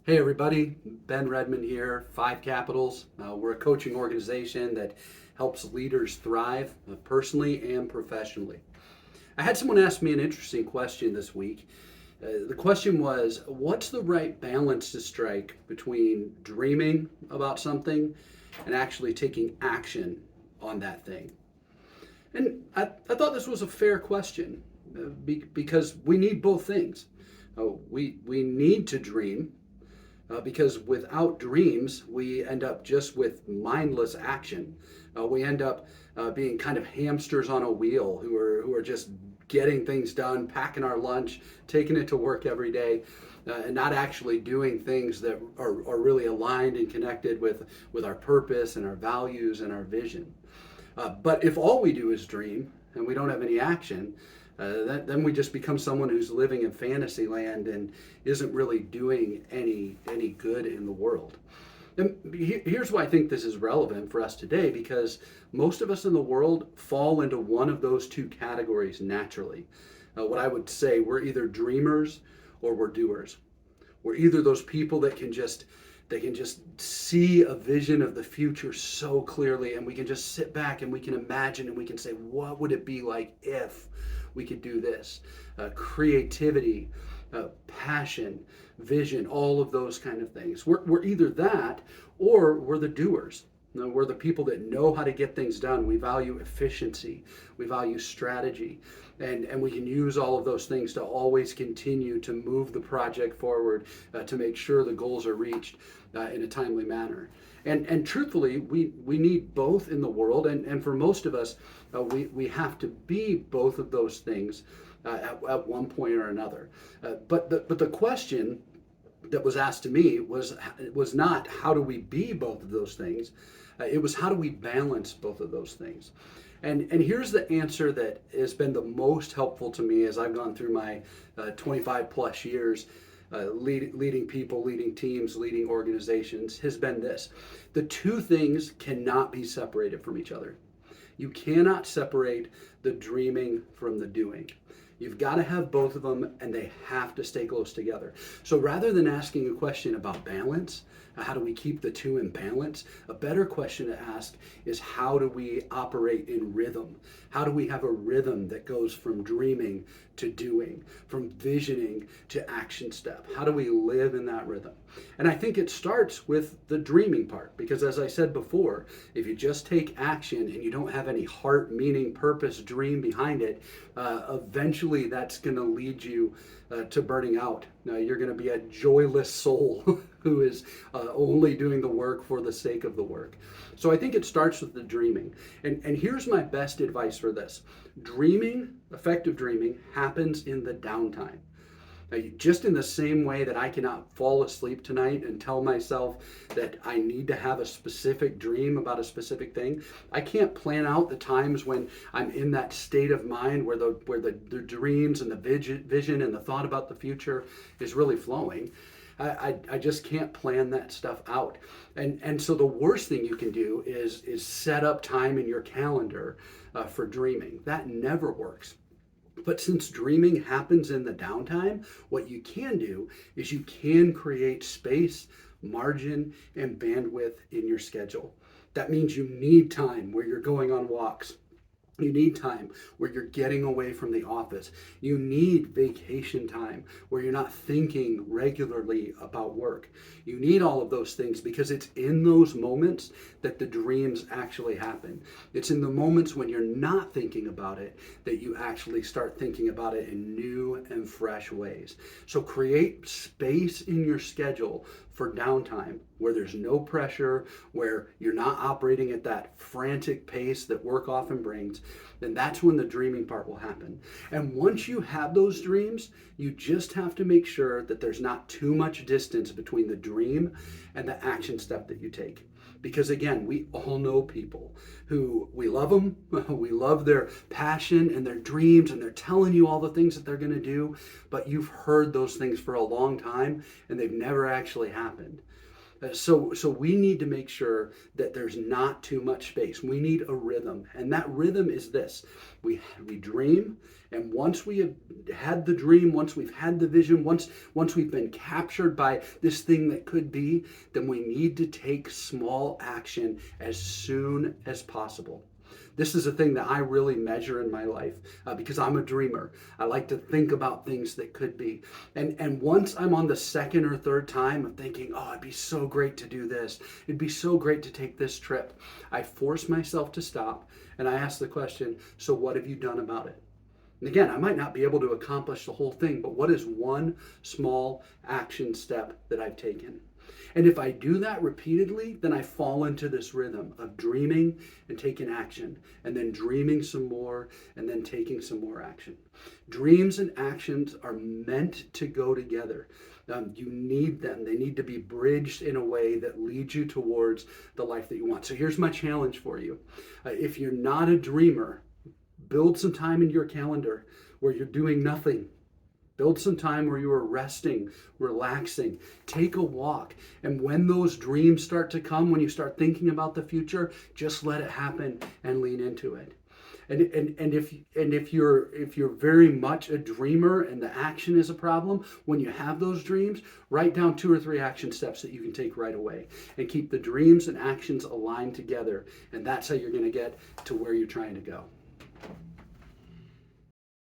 Hey everybody, Ben Redmond here, Five Capitals. We're a coaching organization that helps leaders thrive personally and professionally. I had someone ask me an interesting question this week. The question was, what's the right balance to strike between dreaming about something and actually taking action on that thing? And I thought this was a fair question because we need both things. We need to dream because without dreams, we end up just with mindless action. We end up being kind of hamsters on a wheel who are just getting things done, packing our lunch, taking it to work every day, and not actually doing things that are really aligned and connected with our purpose and our values and our vision. But if all we do is dream and we don't have any action, then we just become someone who's living in fantasy land and isn't really doing any good in the world. And here's why I think this is relevant for us today, because most of us in the world fall into one of those two categories naturally. What I would say, we're either dreamers or we're doers. We're either those people that they can just see a vision of the future so clearly, and we can just sit back and we can imagine and we can say, what would it be like if we could do this? Creativity, passion, vision, all of those kind of things. We're either that or we're the doers. You know, we're the people that know how to get things done. We value efficiency. We value strategy. And we can use all of those things to always continue to move the project forward to make sure the goals are reached in a timely manner. And truthfully, we need both in the world. And for most of us, we have to be both of those things at one point or another. But the question that was asked to me was not how do we be both of those things. It was how do we balance both of those things. And here's the answer that has been the most helpful to me as I've gone through my 25 plus years leading people, leading teams, leading organizations, has been this. The two things cannot be separated from each other. You cannot separate the dreaming from the doing. You've got to have both of them, and they have to stay close together. So rather than asking a question about balance, how do we keep the two in balance? A better question to ask is how do we operate in rhythm? How do we have a rhythm that goes from dreaming to doing, from visioning to action step? How do we live in that rhythm? And I think it starts with the dreaming part, because as I said before, if you just take action and you don't have any heart, meaning, purpose, dream behind it, eventually that's going to lead you to burning out. You're going to be a joyless soul who is only doing the work for the sake of the work. So I think it starts with the dreaming. And here's my best advice for this. Dreaming, effective dreaming, happens in the downtime. Just in the same way that I cannot fall asleep tonight and tell myself that I need to have a specific dream about a specific thing, I can't plan out the times when I'm in that state of mind where the dreams and the vision and the thought about the future is really flowing. I just can't plan that stuff out. And so the worst thing you can do is set up time in your calendar for dreaming. That never works. But since dreaming happens in the downtime, what you can do is you can create space, margin, and bandwidth in your schedule. That means you need time where you're going on walks. You need time where you're getting away from the office. You need vacation time where you're not thinking regularly about work. You need all of those things because it's in those moments that the dreams actually happen. It's in the moments when you're not thinking about it that you actually start thinking about it in new and fresh ways. So create space in your schedule for downtime where there's no pressure, where you're not operating at that frantic pace that work often brings, then that's when the dreaming part will happen. And once you have those dreams, you just have to make sure that there's not too much distance between the dream and the action step that you take. Because again, we all know people who we love them, we love their passion and their dreams, and they're telling you all the things that they're going to do, but you've heard those things for a long time and they've never actually happened. So we need to make sure that there's not too much space. We need a rhythm, and that rhythm is this: we dream, and once we have had the dream, once we've had the vision, once we've been captured by this thing that could be, then we need to take small action as soon as possible. This is a thing that I really measure in my life because I'm a dreamer. I like to think about things that could be. And once I'm on the second or third time of thinking, oh, it'd be so great to do this. It'd be so great to take this trip. I force myself to stop and I ask the question, so what have you done about it? And again, I might not be able to accomplish the whole thing, but what is one small action step that I've taken? And if I do that repeatedly, then I fall into this rhythm of dreaming and taking action, and then dreaming some more, and then taking some more action. Dreams and actions are meant to go together. You need them. They need to be bridged in a way that leads you towards the life that you want. So here's my challenge for you. If you're not a dreamer, build some time in your calendar where you're doing nothing. Build some time where you are resting, relaxing. Take a walk. And when those dreams start to come, when you start thinking about the future, just let it happen and lean into it. And if you're very much a dreamer and the action is a problem, when you have those dreams, write down 2 or 3 action steps that you can take right away and keep the dreams and actions aligned together. And that's how you're going to get to where you're trying to go.